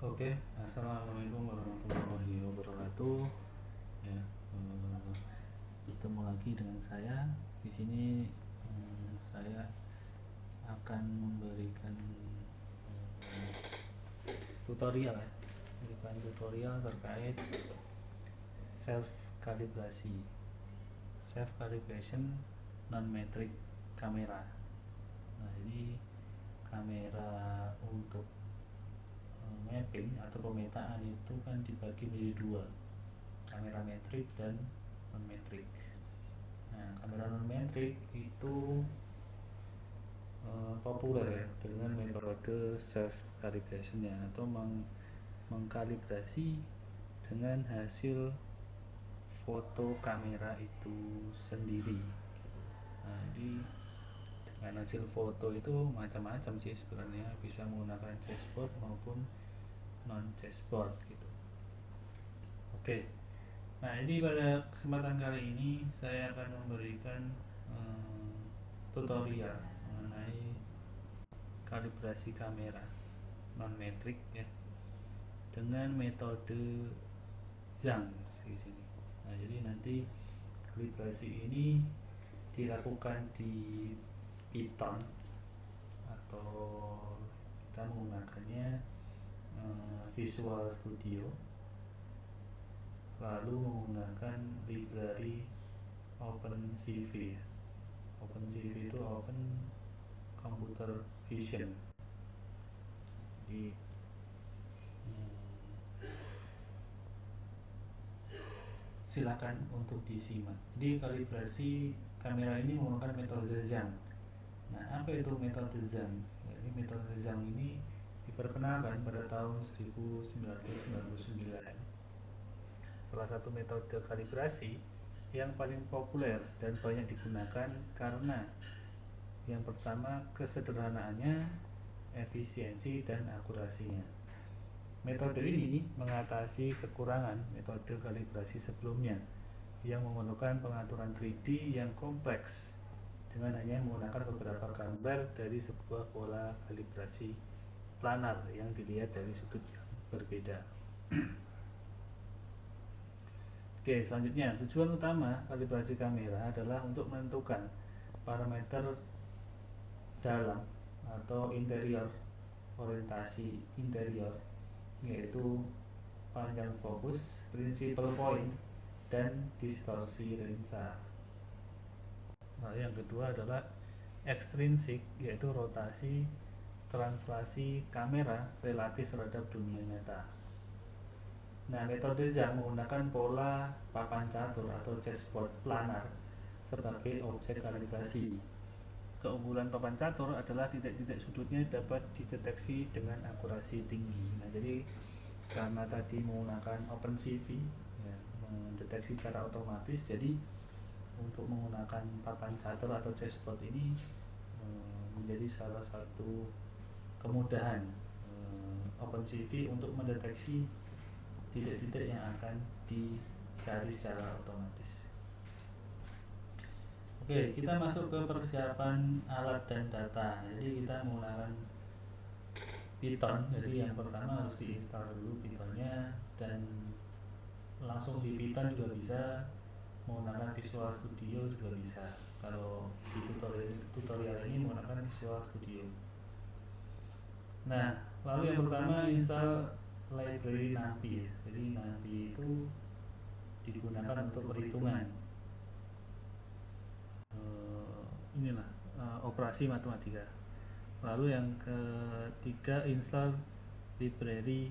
Oke, assalamualaikum warahmatullahi wabarakatuh. Ya, bertemu lagi dengan saya di sini. Saya akan memberikan tutorial, terkait self kalibrasi, self calibration non metric kamera. Nah, ini kamera untuk mapping atau pemetaan itu kan dibagi menjadi dua, kamera metrik dan non metrik. Nah, kamera non metrik itu populer ya dengan metode self calibration atau mengkalibrasi dengan hasil foto kamera itu sendiri. Nah, jadi dengan hasil foto itu macam-macam sih sebenarnya, bisa menggunakan chessboard maupun non chessboard gitu. Oke. Nah, jadi pada kesempatan kali ini saya akan memberikan tutorial mengenai kalibrasi kamera non metrik ya dengan metode Zeiss di sini. Nah, jadi nanti kalibrasi ini dilakukan di Python atau kita menggunakannya Visual Studio, lalu menggunakan library OpenCV. OpenCV itu Open Computer Vision. Jadi silakan untuk disimak. Jadi kalibrasi kamera ini menggunakan metode Zeiss. Nah, apa itu metode Zeiss? Jadi metode Zeiss ini diperkenalkan pada tahun 1999. Salah satu metode kalibrasi yang paling populer dan banyak digunakan karena yang pertama kesederhanaannya, efisiensi dan akurasinya. Metode ini mengatasi kekurangan metode kalibrasi sebelumnya yang memerlukan pengaturan 3D yang kompleks dengan hanya menggunakan beberapa gambar dari sebuah pola kalibrasi planar yang dilihat dari sudut yang berbeda. Oke, selanjutnya tujuan utama kalibrasi kamera adalah untuk menentukan parameter dalam atau interior, orientasi interior, yaitu panjang fokus, principal point, dan distorsi lensa. Lalu yang kedua adalah ekstrinsik, yaitu rotasi translasi kamera relatif terhadap dunia nyata. Nah, metode Zeiss menggunakan pola papan catur atau chessboard planar sebagai objek kalibrasi. Keunggulan papan catur adalah titik-titik sudutnya dapat dideteksi dengan akurasi tinggi. Nah, jadi karena tadi menggunakan OpenCV ya, mendeteksi secara otomatis, jadi untuk menggunakan papan catur atau chessboard ini menjadi salah satu kemudahan OpenCV untuk mendeteksi titik-titik yang akan dicari secara otomatis. Oke, kita masuk ke persiapan alat dan data. Jadi kita menggunakan Python. Jadi yang pertama harus diinstal dulu Pythonnya, dan langsung di Python juga bisa, menggunakan Visual Studio juga bisa. Kalau di tutorial ini menggunakan Visual Studio. Nah, lalu yang pertama install library NumPy. Jadi NumPy itu digunakan untuk perhitungan operasi matematika. Lalu yang ketiga install library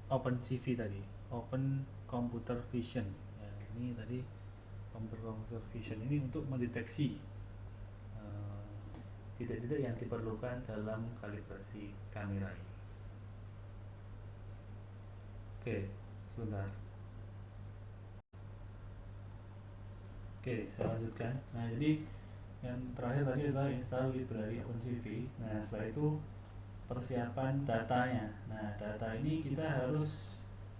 OpenCV tadi, Open Computer Vision. Ya, ini tadi Computer Vision ini untuk mendeteksi titik-titik yang diperlukan dalam kalibrasi kamera ini. Oke, sebentar. Oke, saya lanjutkan. Nah, jadi yang terakhir tadi adalah install library OpenCV. Nah, setelah itu persiapan datanya. Nah, data ini kita harus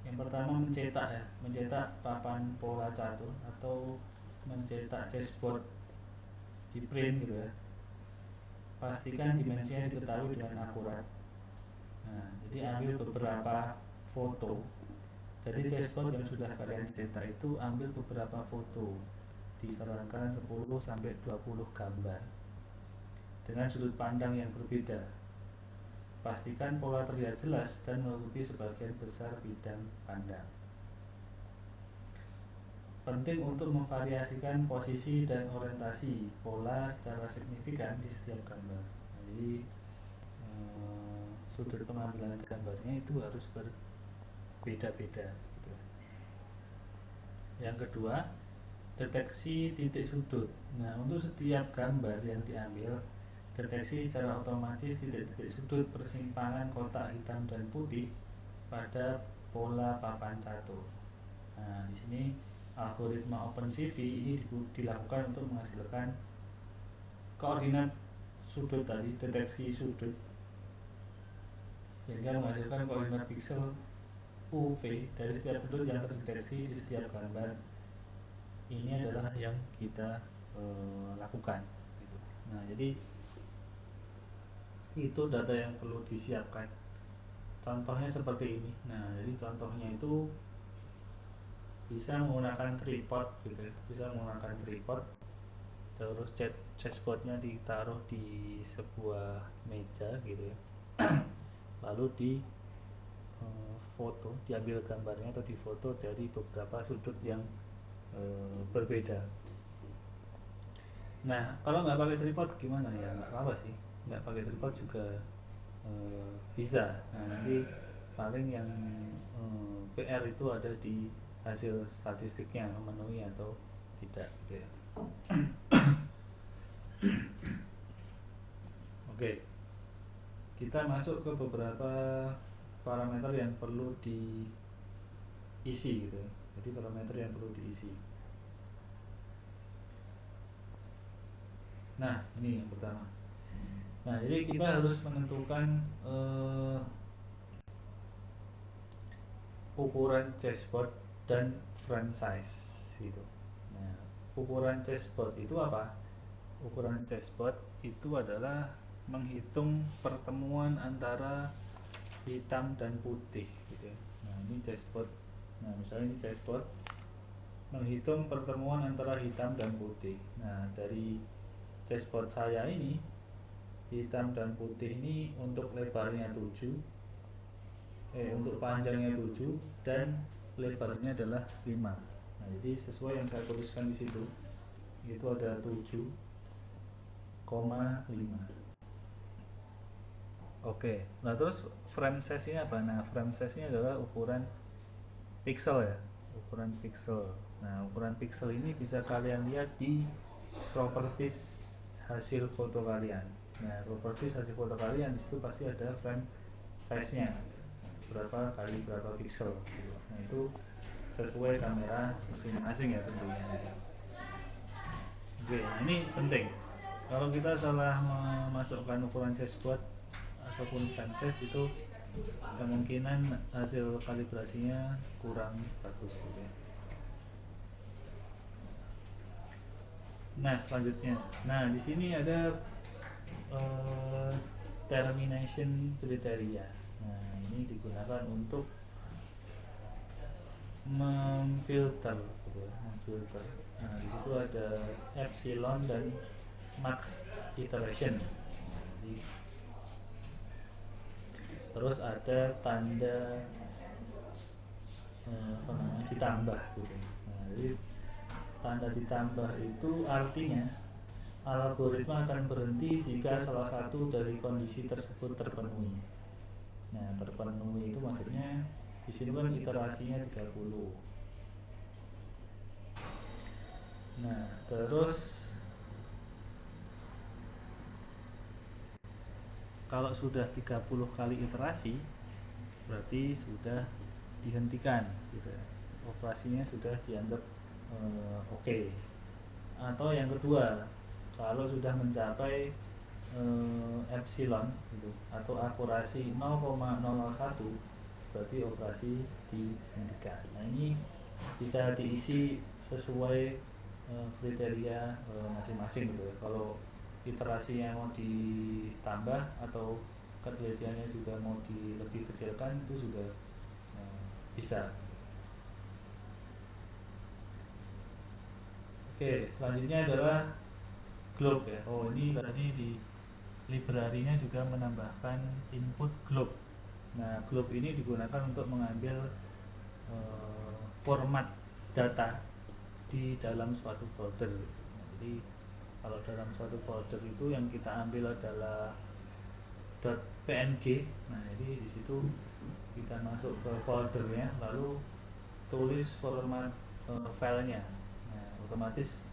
yang pertama mencetak papan pola catur atau mencetak chessboard di print gitu ya. Pastikan dimensinya diketahui dengan akurat. Nah, jadi ambil beberapa foto. Jadi chessboard yang sudah kalian cetak itu ambil beberapa foto. Disarankan 10 sampai 20 gambar dengan sudut pandang yang berbeda. Pastikan pola terlihat jelas dan menutupi sebagian besar bidang pandang. Penting untuk memvariasikan posisi dan orientasi pola secara signifikan di setiap gambar. Jadi sudut pengambilan gambarnya itu harus berbeda-beda gitu. Yang kedua, deteksi titik sudut. Nah, untuk setiap gambar yang diambil, deteksi secara otomatis titik-titik sudut persimpangan kotak hitam dan putih pada pola papan catur. Nah, di sini algoritma OpenCV ini dilakukan untuk menghasilkan koordinat sudut tadi, deteksi sudut, sehingga menghasilkan koordinat piksel UV dari setiap sudut yang terdeteksi di setiap gambar. Ini adalah yang kita lakukan gitu. Nah, jadi itu data yang perlu disiapkan. Contohnya seperti ini. Nah, jadi contohnya itu bisa menggunakan tripod gitu ya. Bisa menggunakan tripod, terus chessboardnya ditaruh di sebuah meja gitu ya. Lalu di foto, diambil gambarnya atau difoto dari beberapa sudut yang berbeda. Nah, kalau nggak pakai tripod gimana ya? Nggak apa-apa sih, nggak pakai tripod juga bisa. Nah, nanti paling yang PR itu ada di hasil statistiknya memenuhi atau tidak gitu ya. Oke, kita masuk ke beberapa parameter yang perlu diisi gitu ya. Jadi parameter yang perlu diisi. Nah, ini yang pertama. Nah, jadi kita harus menentukan ukuran chessboard dan frame size gitu. Nah, ukuran chessboard itu apa? Ukuran chessboard itu adalah menghitung pertemuan antara hitam dan putih gitu. Nah, ini chessboard. Nah, misalnya ini chessboard menghitung pertemuan antara hitam dan putih. Nah, dari chessboard saya ini hitam dan putih ini untuk lebarnya 7, untuk panjangnya 7 dan lebarnya adalah 5. Nah, jadi sesuai yang saya tuliskan di situ itu ada 7,5. Oke, nah terus frame size-nya apa? Nah, frame size-nya adalah ukuran pixel ya, ukuran pixel. Nah, ukuran pixel ini bisa kalian lihat di properties hasil foto kalian. Nah, properties hasil foto kalian di situ pasti ada frame size-nya, berapa kali berapa pixel. Nah, itu sesuai kamera masing-masing ya tentunya. Oke, nah ini penting. Kalau kita salah memasukkan ukuran chessboard ataupun frame size itu kemungkinan hasil kalibrasinya kurang bagus gitu ya. Nah, selanjutnya. Nah, di sini ada termination criteria. Nah, ini digunakan untuk memfilter gitu ya, memfilter. Nah, di situ ada epsilon dan max iteration. Jadi, terus ada tanda apa namanya ditambah gitu. Nah, jadi tanda ditambah itu artinya algoritma akan berhenti jika salah satu dari kondisi tersebut terpenuhi. Nah, terpenuhi itu maksudnya di sini kan iterasinya 30. Nah, terus kalau sudah 30 kali iterasi berarti sudah dihentikan gitu ya. Operasinya sudah dianggap oke. Atau yang kedua, kalau sudah mencapai epsilon gitu atau akurasi 0,001 berarti operasi dihentikan. Nah, ini bisa diisi sesuai kriteria masing-masing gitu ya. Kalau iterasinya mau ditambah atau kejadiannya juga mau lebih kecilkan itu juga bisa. Oke, selanjutnya adalah globe ya. Oh, ini tadi di library-nya juga menambahkan input globe. Nah, globe ini digunakan untuk mengambil format data di dalam suatu folder. Nah, jadi kalau dalam suatu folder itu yang kita ambil adalah .png. Nah, jadi di situ kita masuk ke foldernya, lalu tulis format filenya. Nah, otomatis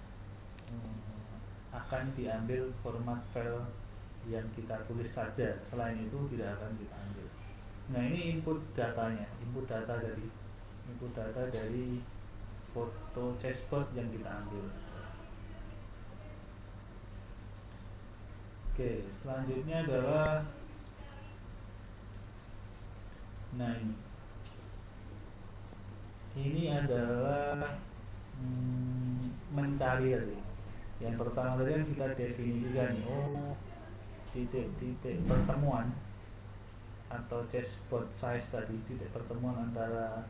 akan diambil format file yang kita tulis saja. Selain itu tidak akan kita ambil. Nah, ini input datanya, input data dari foto chessboard yang kita ambil. Oke, selanjutnya adalah ini adalah mencari tadi. Yang pertama tadi kan kita definisikan nih, titik-titik pertemuan atau chessboard size tadi, titik pertemuan antara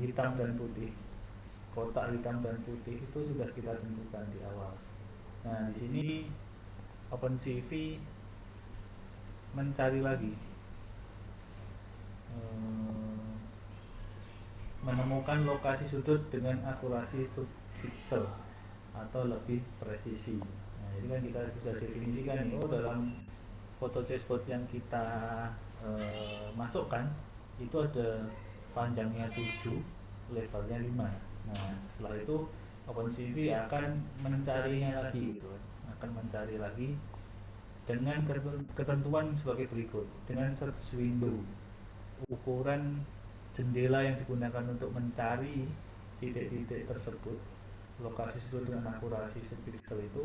hitam dan putih, kotak hitam dan putih itu sudah kita tentukan di awal. Nah, di sini OpenCV mencari lagi, menemukan lokasi sudut dengan akurasi subpixel atau lebih presisi. Nah, jadi kan kita bisa definisikan nih, dalam foto chessboard yang kita masukkan itu ada panjangnya 7, lebarnya 5. Nah, setelah itu OpenCV akan mencarinya lagi gitu, akan mencari lagi dengan ketentuan sebagai berikut. Dengan search window, ukuran jendela yang digunakan untuk mencari titik-titik tersebut, lokasi sudut dengan akurasi subpixel itu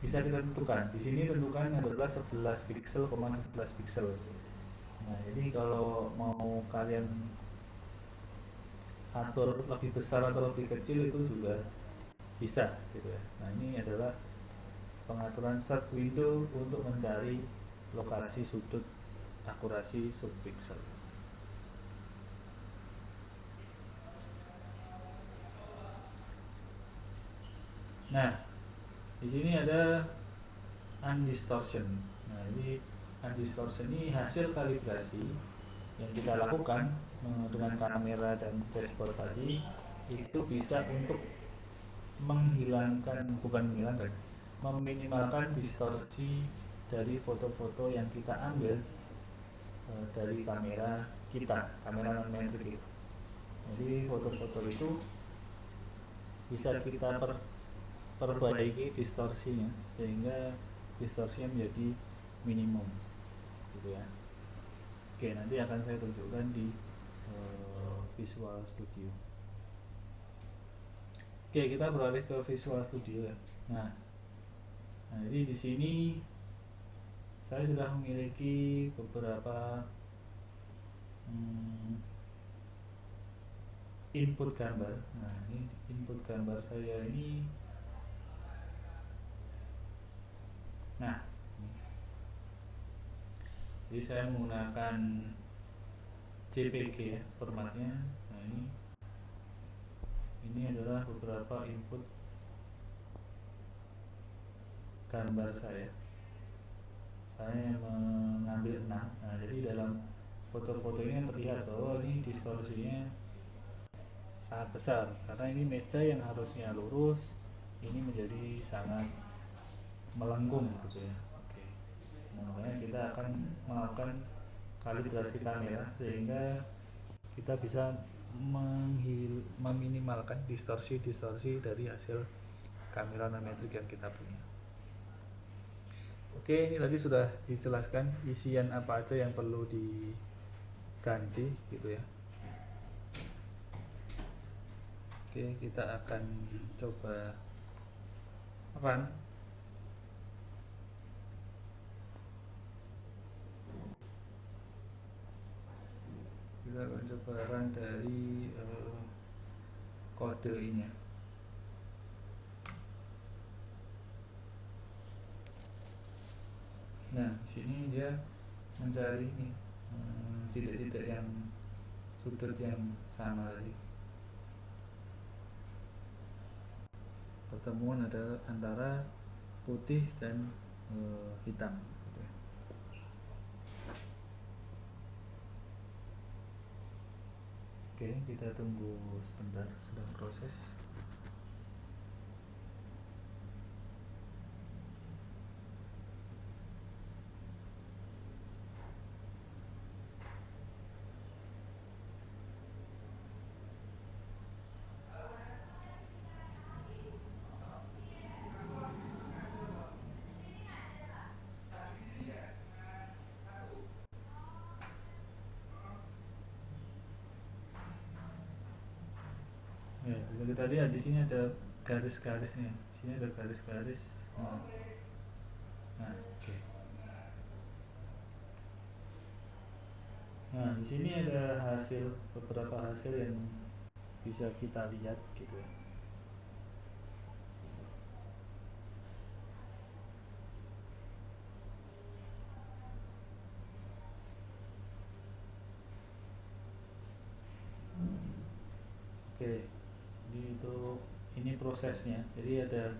bisa kita tentukan. Di sini tentukan adalah 11 pixel, 11 pixel. Nah, jadi kalau mau kalian atur lebih besar atau lebih kecil itu juga bisa gitu ya. Nah, ini adalah pengaturan search window untuk mencari lokasi sudut akurasi subpixel. Nah, di sini ada undistortion. Nah, ini undistortion ini hasil kalibrasi yang kita lakukan dengan kamera dan chessboard tadi, itu bisa untuk meminimalkan distorsi dari foto-foto yang kita ambil dari kamera kita, kamera non-metrik itu. Jadi foto-foto itu bisa kita perbaiki distorsinya sehingga distorsinya menjadi minimum gitu ya. Oke, nanti akan saya tunjukkan di Visual Studio. Oke, kita beralih ke Visual Studio ya. Nah, jadi di sini saya sudah memiliki beberapa input gambar. Nah, ini input gambar saya ini. Nah, jadi saya menggunakan JPG ya formatnya. Nah, ini adalah beberapa input gambar saya. Saya mengambil 6. Nah, jadi dalam foto-foto ini terlihat bahwa ini distorsinya sangat besar karena ini meja yang harusnya lurus ini menjadi sangat melengkung gitu ya. Oke. Nah, makanya kita akan melakukan kalibrasi kamera sehingga kita bisa meminimalkan distorsi dari hasil kamera non-metrik yang kita punya. Oke, ini tadi sudah dijelaskan isian apa aja yang perlu diganti gitu ya. Oke, kita akan coba run. Kita akan coba run dari kode ini ya. Nah, di sini dia mencari ini titik-titik yang sudut yang sama tadi. Pertemuan adalah antara putih dan hitam gitu ya. Oke, kita tunggu sebentar, sedang proses. Ya, kita lihat di sini ada garis-garisnya. Di sini ada garis-garis. Nah, oke. Nah, di sini ada beberapa hasil yang bisa kita lihat gitu ya. Oke, jadi ini prosesnya. Jadi ada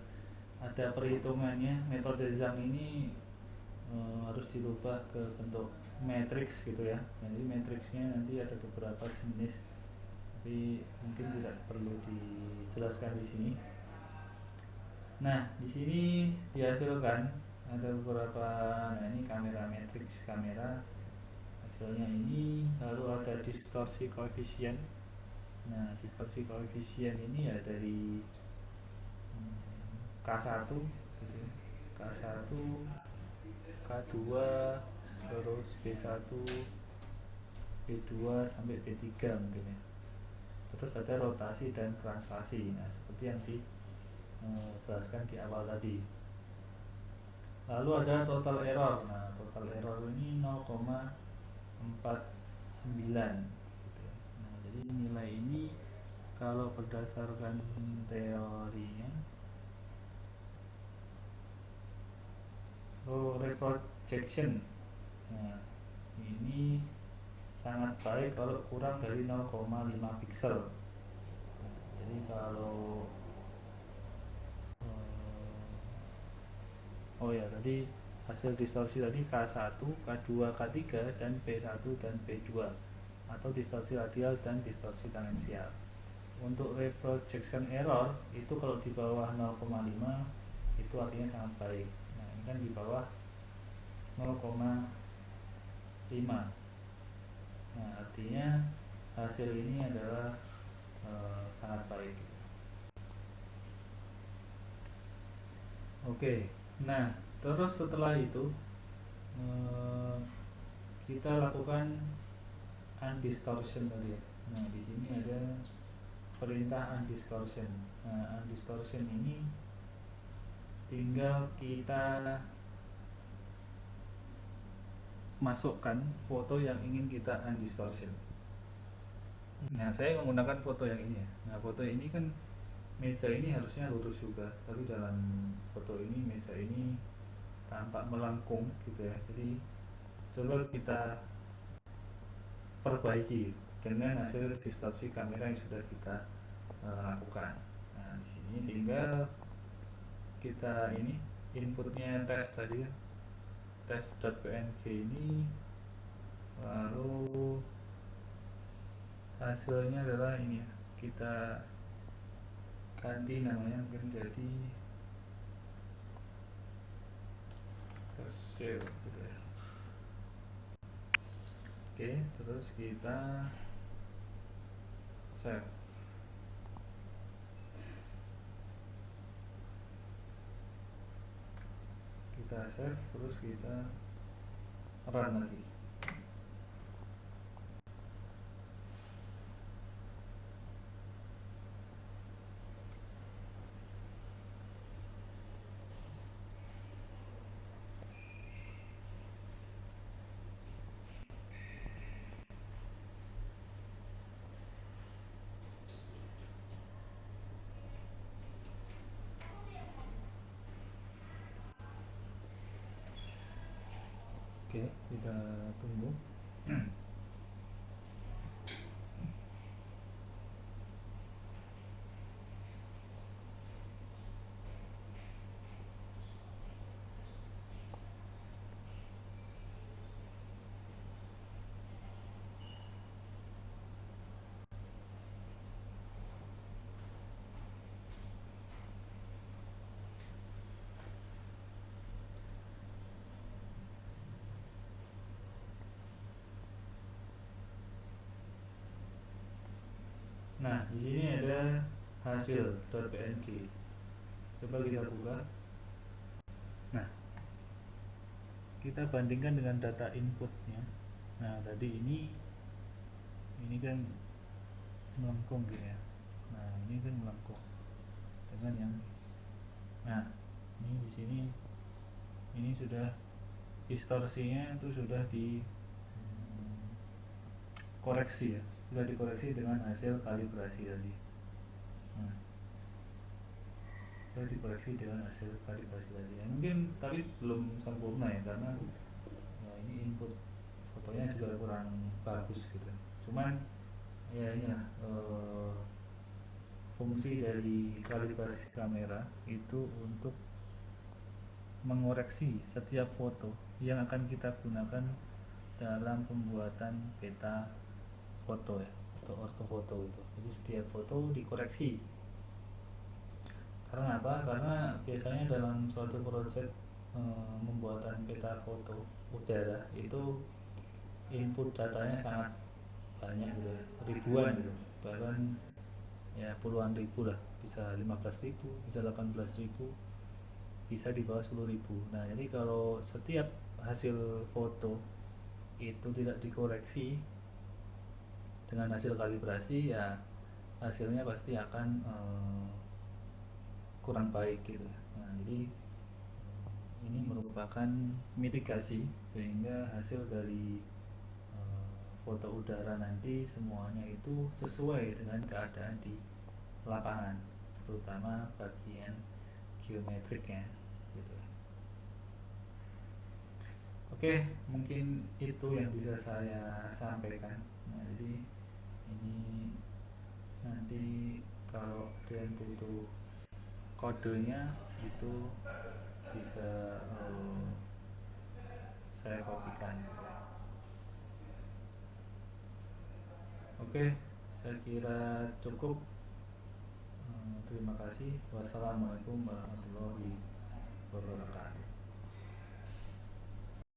perhitungannya. Metode Zhang ini harus dirubah ke bentuk matriks gitu ya. Jadi matriksnya nanti ada beberapa jenis, tapi mungkin tidak perlu dijelaskan di sini. Nah, di sini dihasilkan ada beberapa, nah ini kamera matriks kamera hasilnya ini, lalu ada distorsi koefisien. Nah, distorsi koefisien ini ya dari K1 gitu ya. K1, K2, terus B1, B2 sampai B3 mungkin ya. Terus ada rotasi dan translasi. Nah, seperti yang dijelaskan di awal tadi. Lalu ada total error. Nah, total error ini 0,49 gitu ya. Nah, jadi nilai ini kalau berdasarkan teorinya, reprojection. Nah, ini sangat baik kalau kurang dari 0,5 pixel. Jadi kalau oh ya, tadi hasil distorsi tadi K1, K2, K3 dan P1 dan P2 atau distorsi radial dan distorsi tangensial. Untuk reprojection error itu kalau di bawah 0,5 itu artinya sangat baik. Nah, ini kan di bawah 0,5. Nah, artinya hasil ini adalah sangat baik. Oke, nah terus setelah itu kita lakukan undistortion tadi ya. Nah, di sini ada perintah undistortion. Nah, undistortion ini tinggal kita masukkan foto yang ingin kita undistortion. Nah, saya menggunakan foto yang ini ya. Nah, foto ini kan meja ini harusnya lurus juga, tapi dalam foto ini meja ini tampak melengkung gitu ya. Jadi coba kita perbaiki dengan hasil distorsi kamera yang sudah kita lakukan. Nah, di sini tinggal kita ini inputnya tes tadi ya, tes.png ini, lalu hasilnya adalah ini ya, kita ganti namanya mungkin jadi hasil gitu ya. Oke, terus kita save. Kita save terus kita run lagi. Oke, kita tunggu. Nah, di sini ada hasil.png. Coba kita buka. Nah, kita bandingkan dengan data inputnya. Nah, tadi ini kan melengkung gitu ya. Nah, ini kan melengkung dengan yang, nah, ini di sini ini sudah distorsinya itu sudah dikoreksi ya, sudah dikoreksi dengan hasil kalibrasi tadi. Nah, sudah dikoreksi dengan hasil kalibrasi tadi. Ya, mungkin tapi belum sempurna ya, karena ya, ini input fotonya juga kurang bagus gitu. Cuman ya inilah fungsi dari kalibrasi kamera itu untuk mengoreksi setiap foto yang akan kita gunakan dalam pembuatan peta foto ya, atau ortofoto itu. Jadi setiap foto dikoreksi. Karena apa? Karena biasanya dalam suatu proyek pembuatan peta foto udara itu input datanya sangat banyak gitu ya, ribuan gitu, bahkan ya puluhan ribu lah, bisa 15.000, bisa 18.000, bisa di bawah 10.000. Nah, jadi kalau setiap hasil foto itu tidak dikoreksi dengan hasil kalibrasi, ya hasilnya pasti akan kurang baik gitu. Nah, jadi ini merupakan mitigasi sehingga hasil dari foto udara nanti semuanya itu sesuai dengan keadaan di lapangan, terutama bagian geometriknya gitu. Oke, mungkin itu yang bisa saya sampaikan. Nah, jadi ini nanti kalau ada yang butuh kodenya itu bisa saya kopikan gitu. Oke, saya kira cukup. Terima kasih. Wassalamualaikum warahmatullahi wabarakatuh.